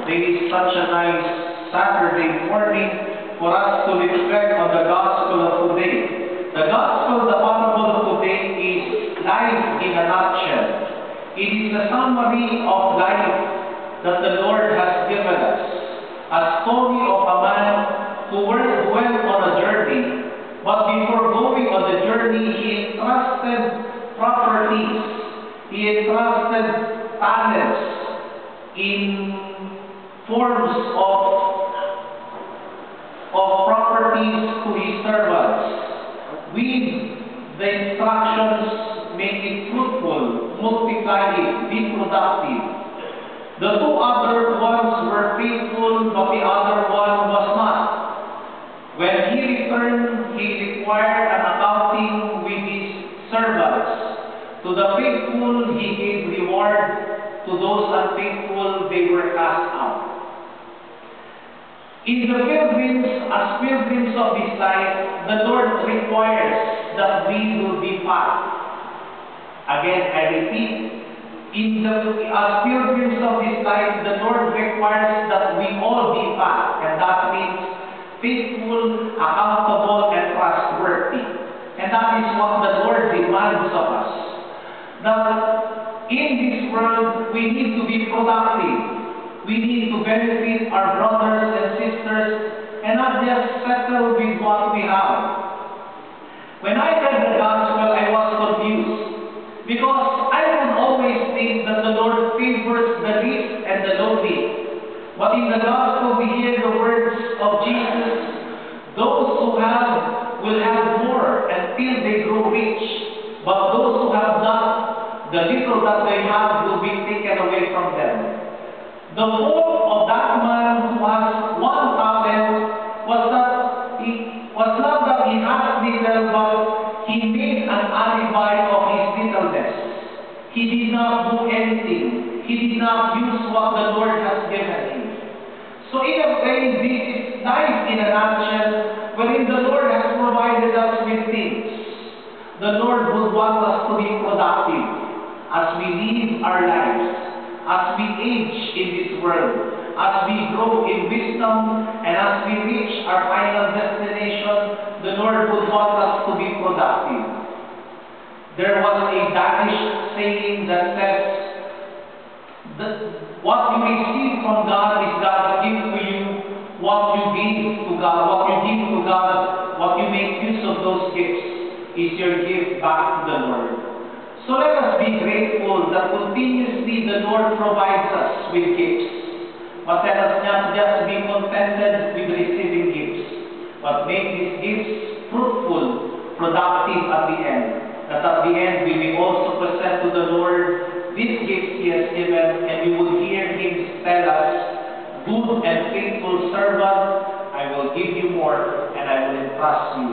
There is such a nice Saturday morning for us to reflect on the gospel of today. The gospel, the parable of today is life in a nutshell. It is a summary of life that the Lord has given us. A story of a man who went on a journey, but before going on the journey, he entrusted properties. He entrusted talents in forms of properties to his servants. With the instructions, make it fruitful, multiply it, be productive. The two other ones were faithful, but the other one was not. When he returned, he required an accounting with his servants. To the faithful, he gave reward. To those unfaithful, they were cast out. In the pilgrims, as pilgrims of this life, the Lord requires that we will be fat. Again, I repeat, as pilgrims of this life, the Lord requires that we all be fat, and that means faithful, accountable, and trustworthy. And that is what the Lord demands of us. That in this world, we need to be productive. We need to benefit our brothers and sisters and not just settle with what we have. When I read the gospel, I was confused because I can always think that the Lord favors the rich and the lowly. But in the gospel, we hear the words of Jesus, those who have will have more until they grow rich, but those who have not, the little that they have will be taken away from them. The hope of that man who has 1 talent was not that he has little, but he made an alibi of his littleness. He did not do anything. He did not use what the Lord has given him. So in a way, this is life in a nutshell, wherein the Lord has provided us with things. The Lord would want us to be productive as we live our lives. As we age in this world, as we grow in wisdom, and as we reach our final destination, the Lord would want us to be productive. There was a Danish saying that says, that what you receive from God is God's gift to you. What you give to God, what you make use of those gifts is your gift back to the Lord. So let us be grateful that continuously the Lord provides us with gifts. But let us not just be contented with receiving gifts, but make these gifts fruitful, productive at the end. That at the end we may also present to the Lord these gifts He has given, and we will hear Him tell us, good and faithful servant, I will give you more, and I will entrust you